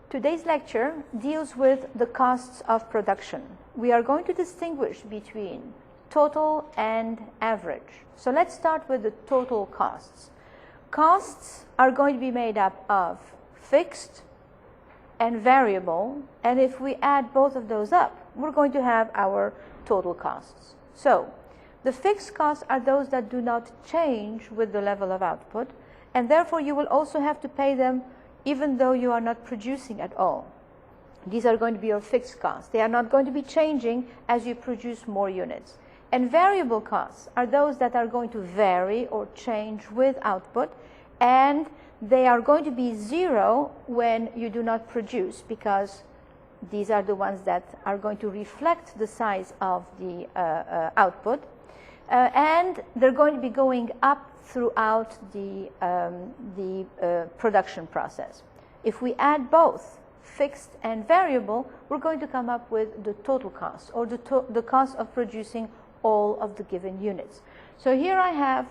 Today's lecture deals with the costs of production. We are going to distinguish between total and average. So let's start with the total costs. Costs are going to be made up of fixed and variable, and if we add both of those up, we're going to have our total costs. So the fixed costs are those that do not change with the level of output, and therefore you will also have to pay them even though you are not producing at all. These are going to be your fixed costs. They are not going to be changing as you produce more units. And variable costs are those that are going to vary or change with output, and they are going to be zero when you do not produce, because these are the ones that are going to reflect the size of the output, and they're going to be going up throughout the production process. If we add both fixed and variable, we're going to come up with the total cost, or the cost of producing all of the given units. So here I have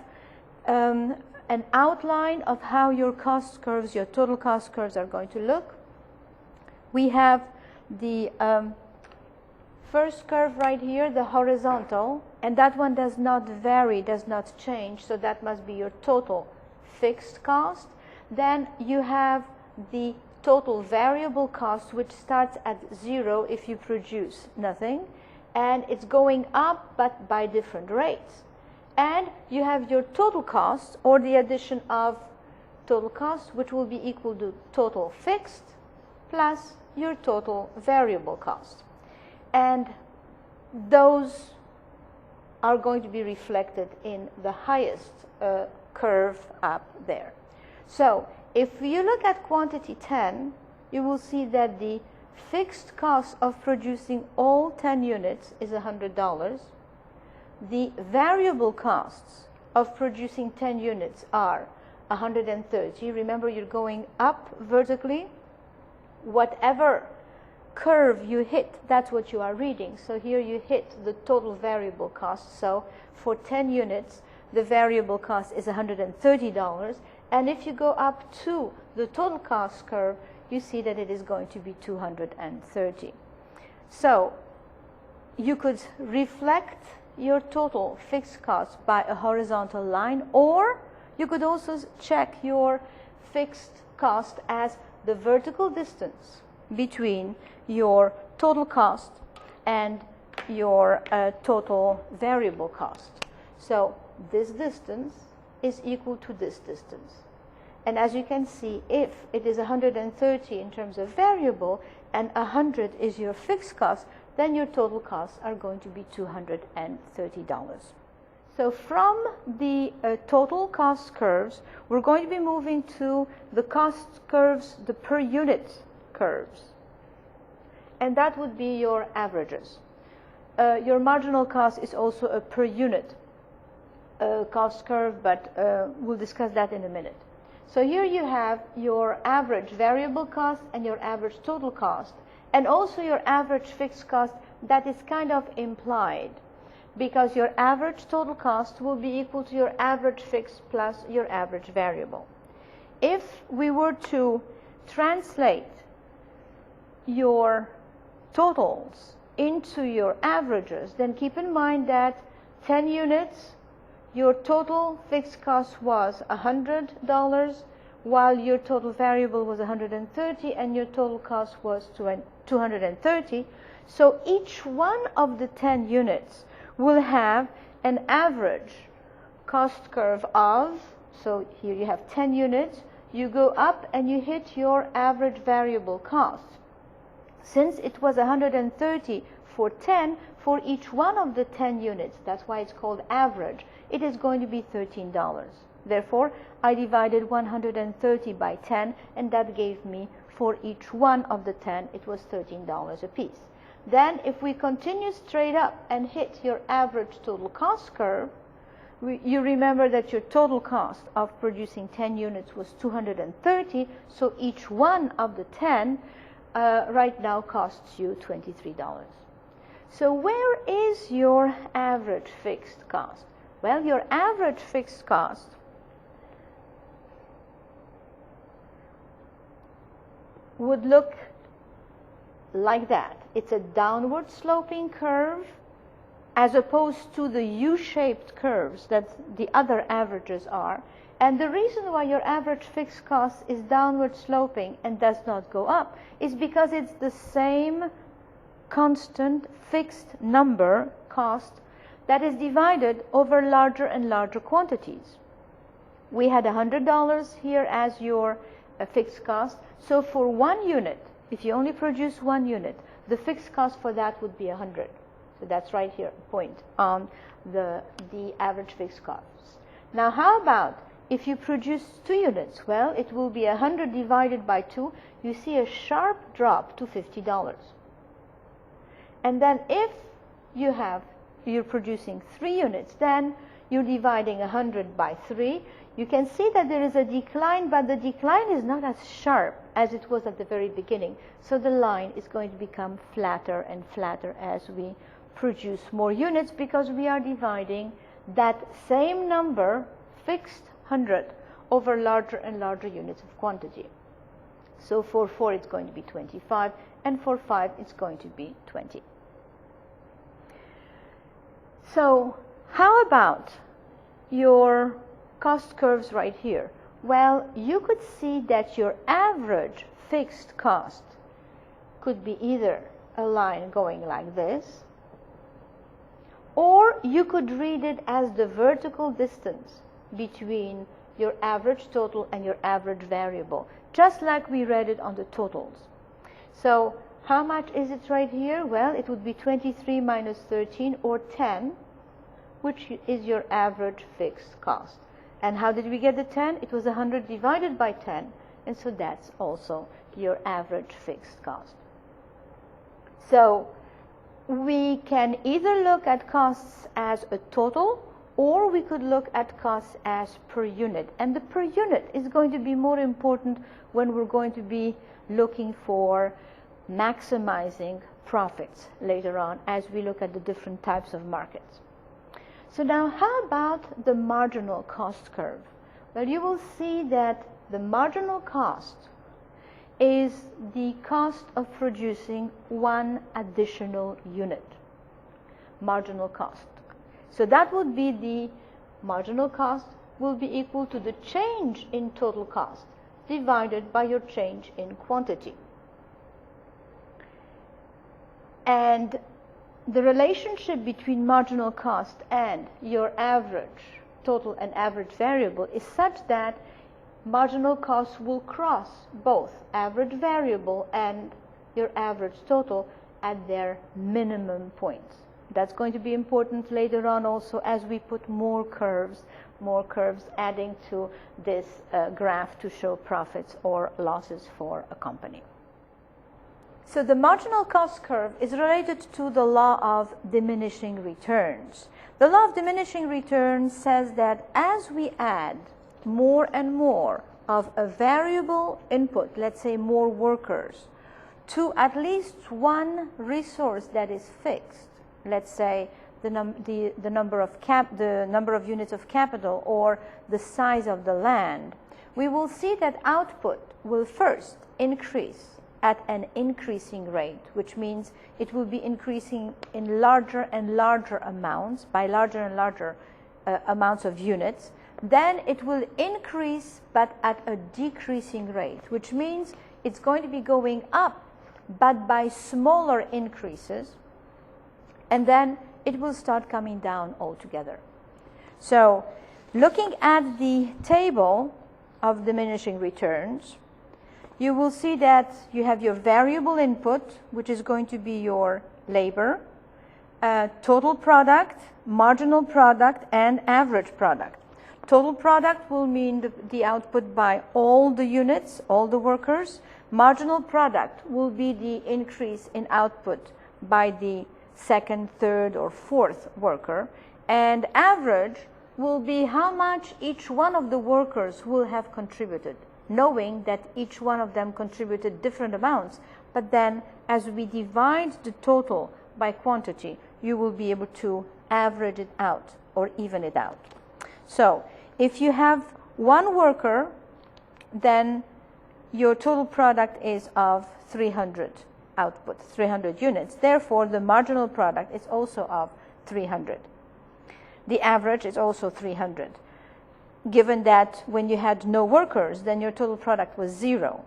an outline of how your cost curves, your total cost curves are going to look. We have the first curve right here, the horizontal, and that one does not vary, does not change, so that must be your total fixed cost. Then you have the total variable cost, which starts at zero if you produce nothing, and it's going up but by different rates. And you have your total cost, or the addition of total cost, which will be equal to total fixed plus your total variable cost. And those are going to be reflected in the highest curve up there. So if you look at quantity 10, you will see that the fixed cost of producing all 10 units is $100. The variable costs of producing 10 units are $130. Remember, you're going up vertically. Whatever curve you hit, that's what you are reading. So here you hit the total variable cost. So for 10 units, the variable cost is $130. And if you go up to the total cost curve, you see that it is going to be $230. So you could reflect your total fixed cost by a horizontal line, or you could also check your fixed cost as the vertical distance between your total cost and your total variable cost. So this distance is equal to this distance. And as you can see, if it is 130 in terms of variable and 100 is your fixed cost, then your total costs are going to be $230. So from the total cost curves, we're going to be moving to the cost curves, the per unit curves. And that would be your averages. Your marginal cost is also a per unit cost curve, but we'll discuss that in a minute. So here you have your average variable cost and your average total cost, and also your average fixed cost. That is kind of implied, because your average total cost will be equal to your average fixed plus your average variable. If we were to translate your totals into your averages, then keep in mind that 10 units, your total fixed cost was $100, while your total variable was $130, and your total cost was $230. So each one of the 10 units will have an average cost curve of, so here you have 10 units, you go up and you hit your average variable cost. Since it was $130 for 10, for each one of the 10 units, that's why it's called average, it is going to be $13. Therefore, I divided 130 by 10, and that gave me, for each one of the 10, it was $13 a piece. Then, if we continue straight up and hit your average total cost curve, you remember that your total cost of producing 10 units was $230, so each one of the 10 right now costs you $23. So where is your average fixed cost? Well, your average fixed cost would look like that. It's a downward sloping curve as opposed to the U-shaped curves that the other averages are. And the reason why your average fixed cost is downward sloping and does not go up is because it's the same constant fixed number cost that is divided over larger and larger quantities. We had $100 here as your fixed cost. So for 1 unit, if you only produce 1 unit, the fixed cost for that would be 100. So that's right here, point on the average fixed costs. Now how about if you produce 2 units? Well, it will be 100 divided by 2. You see a sharp drop to $50. And then if you're producing 3 units, then you're dividing 100 by 3. You can see that there is a decline, but the decline is not as sharp as it was at the very beginning. So the line is going to become flatter and flatter as we produce more units, because we are dividing that same number, fixed 100, over larger and larger units of quantity. So for 4 it's going to be 25, and for 5 it's going to be 20. So how about your cost curves right here? Well, you could see that your average fixed cost could be either a line going like this, or you could read it as the vertical distance between your average total and your average variable, just like we read it on the totals. So how much is it right here? Well, it would be 23 minus 13, or 10, which is your average fixed cost. And how did we get the 10? It was 100 divided by 10, and so that's also your average fixed cost. So we can either look at costs as a total, or we could look at costs as per unit. And the per unit is going to be more important when we're going to be looking for maximizing profits later on as we look at the different types of markets. So now how about the marginal cost curve? Well, you will see that the marginal cost is the cost of producing 1 additional unit. Marginal cost. So that would be the marginal cost will be equal to the change in total cost divided by your change in quantity. And the relationship between marginal cost and your average total and average variable is such that marginal cost will cross both average variable and your average total at their minimum points. That's going to be important later on also as we put more curves adding to this graph to show profits or losses for a company. So the marginal cost curve is related to the law of diminishing returns. The law of diminishing returns says that as we add more and more of a variable input, let's say more workers, to at least one resource that is fixed, let's say the number of units of capital or the size of the land, we will see that output will first increase at an increasing rate, which means it will be increasing in larger and larger amounts, by larger and larger amounts of units. Then it will increase, but at a decreasing rate, which means it's going to be going up, but by smaller increases, and then it will start coming down altogether. So looking at the table of diminishing returns, you will see that you have your variable input, which is going to be your labor, total product, marginal product, and average product. Total product will mean the output by all the units, all the workers. Marginal product will be the increase in output by the second, third, or fourth worker. And average will be how much each one of the workers will have contributed, knowing that each one of them contributed different amounts. But then as we divide the total by quantity, you will be able to average it out or even it out. So if you have one worker, then your total product is of 300 output, 300 units. Therefore, the marginal product is also of 300. The average is also 300. Given that when you had no workers, then your total product was 0.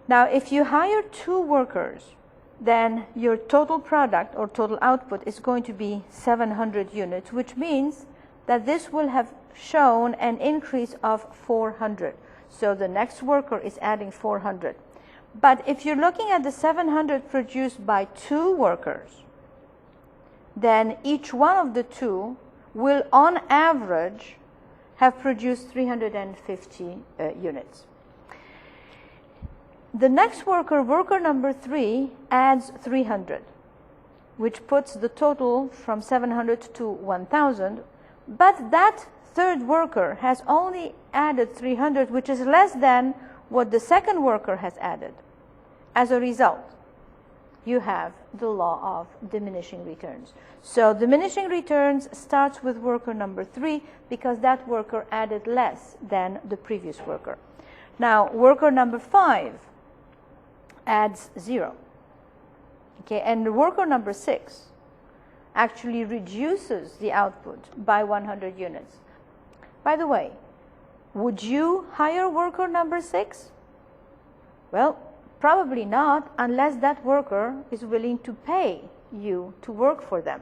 Now, if you hire 2 workers, then your total product or total output is going to be 700 units, which means that this will have shown an increase of 400. So the next worker is adding 400. But if you're looking at the 700 produced by 2 workers, then each one of the 2 will, on average, have produced 350 units. The next worker, worker number 3, adds 300, which puts the total from 700 to 1,000. But that third worker has only added 300, which is less than what the second worker has added. As a result, you have the law of diminishing returns. So diminishing returns starts with worker number 3 because that worker added less than the previous worker. Now, worker number 5 adds 0. Okay, and worker number 6 actually reduces the output by 100 units. By the way, would you hire worker number 6? Well, probably not, unless that worker is willing to pay you to work for them.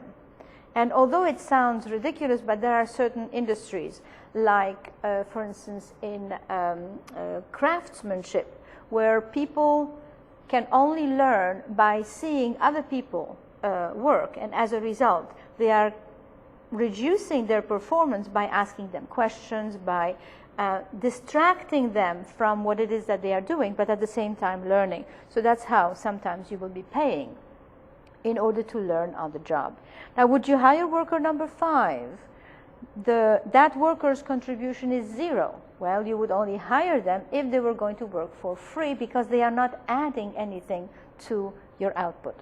And although it sounds ridiculous, but there are certain industries, like, for instance, in craftsmanship, where people can only learn by seeing other people work, and as a result, they are reducing their performance by asking them questions, by distracting them from what it is that they are doing, but at the same time learning. So that's how sometimes you will be paying in order to learn on the job. Now, would you hire worker number 5? That worker's contribution is 0. Well, you would only hire them if they were going to work for free because they are not adding anything to your output.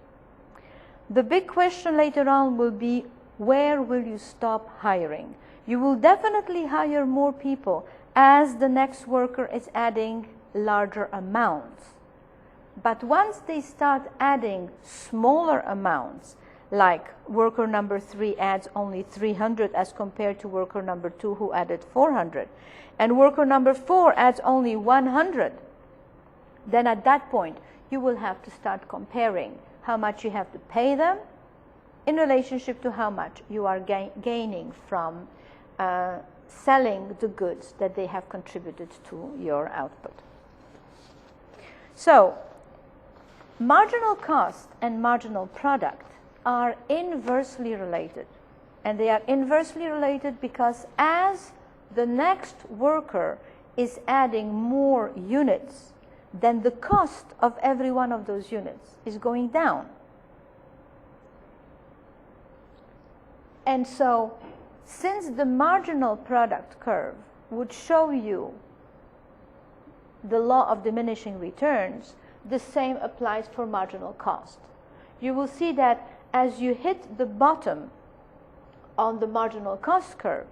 The big question later on will be, where will you stop hiring? You will definitely hire more people as the next worker is adding larger amounts. But once they start adding smaller amounts, like worker number 3 adds only 300 as compared to worker number 2 who added 400, and worker number 4 adds only 100, then at that point you will have to start comparing how much you have to pay them in relationship to how much you are gaining from selling the goods that they have contributed to your output. So, marginal cost and marginal product are inversely related. And they are inversely related because as the next worker is adding more units, then the cost of every one of those units is going down. And so, since the marginal product curve would show you the law of diminishing returns, the same applies for marginal cost. You will see that as you hit the bottom on the marginal cost curve,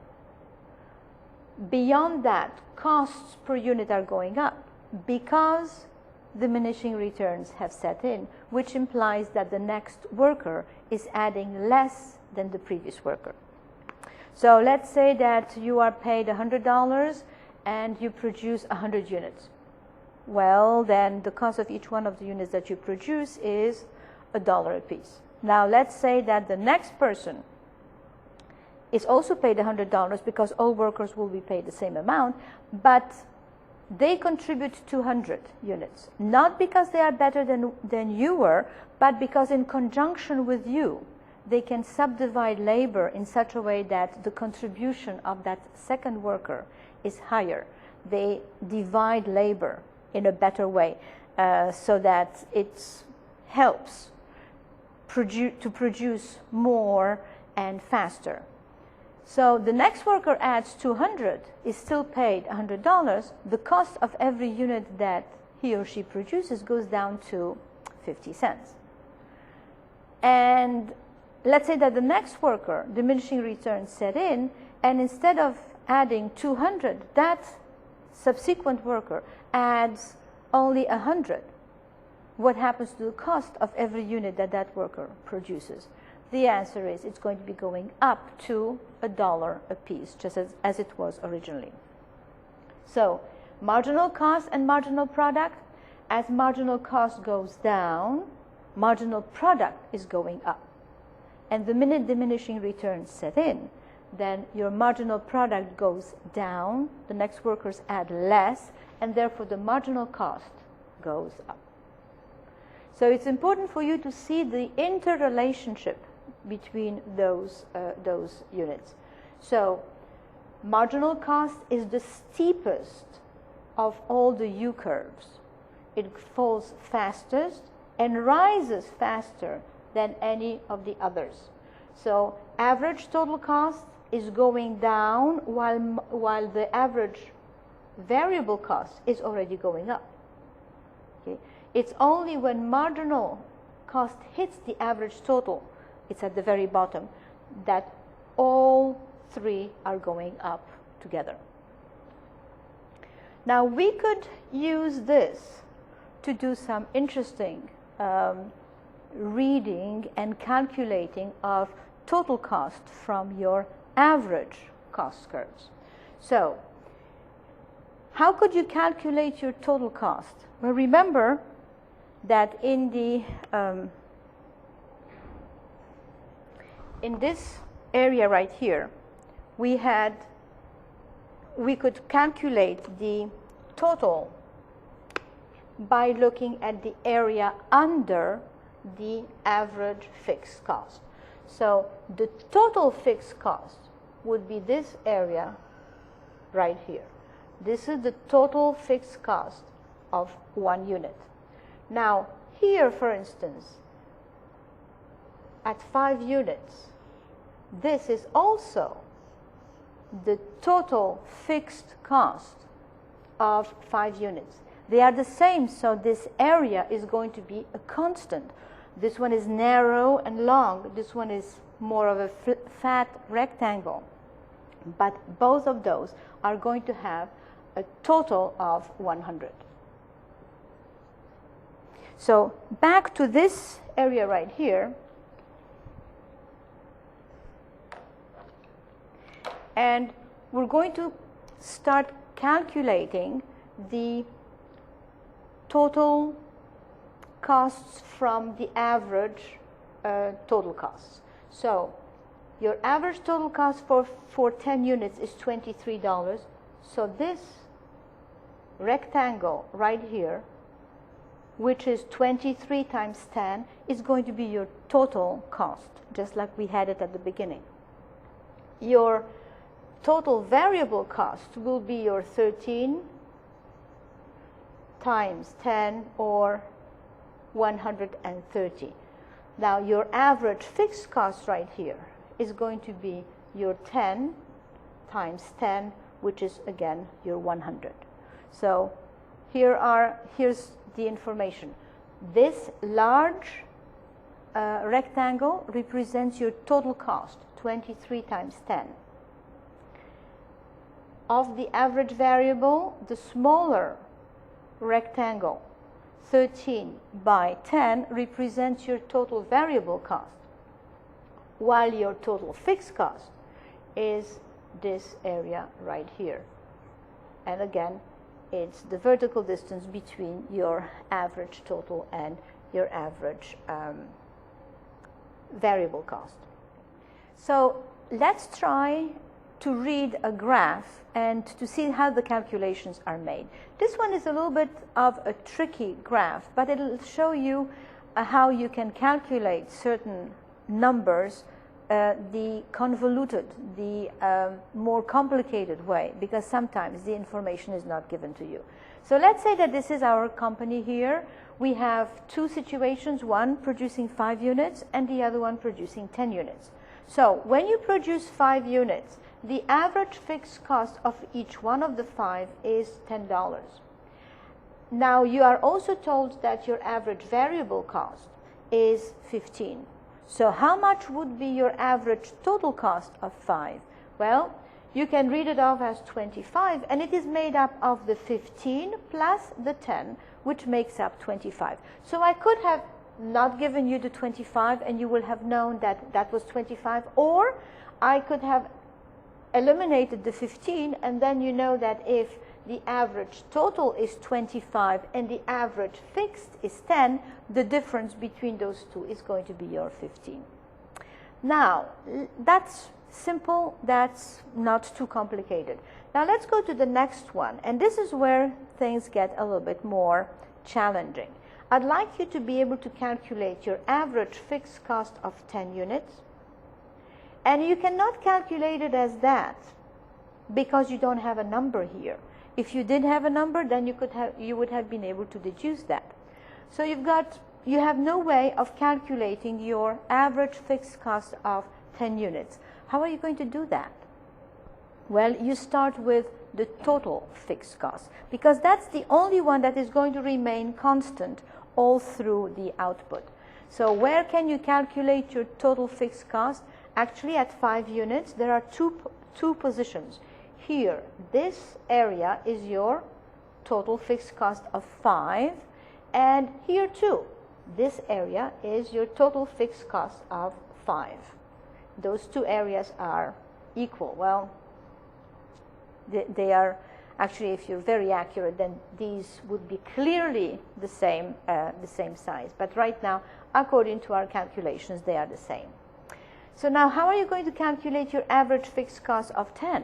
beyond that, costs per unit are going up because diminishing returns have set in, which implies that the next worker is adding less than the previous worker. So let's say that you are paid $100 and you produce 100 units. Well, then the cost of each one of the units that you produce is $1 a piece. Now let's say that the next person is also paid $100 because all workers will be paid the same amount, but they contribute 200 units. Not because they are better than you were, but because in conjunction with you, they can subdivide labor in such a way that the contribution of that second worker is higher. They divide labor in a better way so that it helps to produce more and faster. So the next worker adds 200, is still paid $100. The cost of every unit that he or she produces goes down to 50 cents. And let's say that the next worker, diminishing returns set in, and instead of adding 200, that subsequent worker adds only 100, what happens to the cost of every unit that that worker produces? The answer is it's going to be going up to $1 a piece, just as it was originally. So marginal cost and marginal product, as marginal cost goes down, marginal product is going up. And the minute diminishing returns set in, then your marginal product goes down, the next workers add less, and therefore the marginal cost goes up. So it's important for you to see the interrelationship between those units. So marginal cost is the steepest of all the U curves. It falls fastest and rises faster than any of the others. So average total cost is going down while the average variable cost is already going up. Okay? It's only when marginal cost hits the average total, it's at the very bottom, that all three are going up together. Now we could use this to do some interesting reading and calculating of total cost from your average cost curves. So how could you calculate your total cost? Well, remember that in this area right here, we could calculate the total by looking at the area under the average fixed cost. So the total fixed cost would be this area right here. This is the total fixed cost of one unit. Now here, for instance, at 5 units, this is also the total fixed cost of 5 units. They are the same, so this area is going to be a constant. This one is narrow and long. This one is more of a fat rectangle. But both of those are going to have a total of 100. So back to this area right here. And we're going to start calculating the total costs from the average total costs. So your average total cost for 10 units is $23. So this rectangle right here, which is 23 times 10, is going to be your total cost, just like we had it at the beginning. Your total variable cost will be your 13 times 10, or 130. Now your average fixed cost right here is going to be your 10 times 10, which is again your 100. So here's the information. This large rectangle represents your total cost, 23 times 10. Of the average variable, the smaller rectangle, 13 by 10, represents your total variable cost, while your total fixed cost is this area right here. And again, it's the vertical distance between your average total and your average variable cost. So let's try to read a graph and to see how the calculations are made. This one is a little bit of a tricky graph, but it'll show you how you can calculate certain numbers the convoluted, the more complicated way, because sometimes the information is not given to you. So let's say that this is our company here. We have two situations, one producing 5 units and the other one producing 10 units. So when you produce 5 units, the average fixed cost of each one of the 5 is $10. Now you are also told that your average variable cost is 15. So how much would be your average total cost of 5? Well, you can read it off as 25, and it is made up of the 15 plus the 10, which makes up 25. So I could have not given you the 25 and you will have known that that was 25, or I could have eliminated the 15 and then you know that if the average total is 25 and the average fixed is 10, the difference between those two is going to be your 15. Now, that's simple, that's not too complicated. Now let's go to the next one, and this is where things get a little bit more challenging. I'd like you to be able to calculate your average fixed cost of 10 units, and you cannot calculate it as that because you don't have a number here. If you did have a number, then you would have been able to deduce that. So you have no way of calculating your average fixed cost of 10 units. How are you going to do that? Well, you start with the total fixed cost, because that's the only one that is going to remain constant all through the output. So where can you calculate your total fixed cost? Actually, at 5 units, there are two positions. Here, this area is your total fixed cost of 5, and here too, this area is your total fixed cost of 5. Those two areas are equal. Well, they are actually, if you're very accurate, then these would be clearly the same size. But right now, according to our calculations, they are the same. So now, how are you going to calculate your average fixed cost of 10?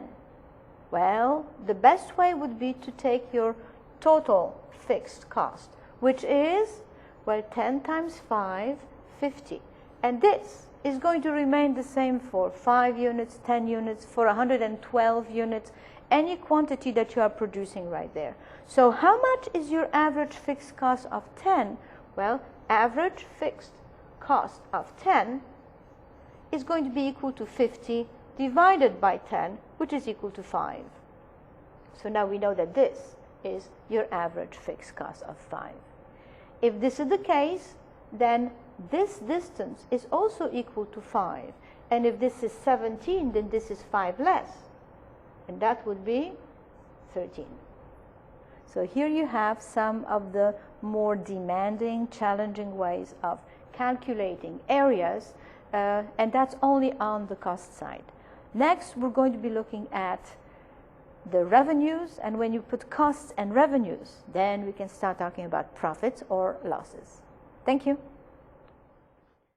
Well, the best way would be to take your total fixed cost, which is, well, 10 times 5, 50. And this is going to remain the same for 5 units, 10 units, for 112 units, any quantity that you are producing right there. So how much is your average fixed cost of 10? Well, average fixed cost of 10 is going to be equal to 50 divided by 10, which is equal to 5. So now we know that this is your average fixed cost of 5. If this is the case, then this distance is also equal to 5. And if this is 17, then this is 5 less. And that would be 13. So here you have some of the more demanding, challenging ways of calculating areas, and that's only on the cost side. Next, we're going to be looking at the revenues, and when you put costs and revenues, then we can start talking about profits or losses. Thank you.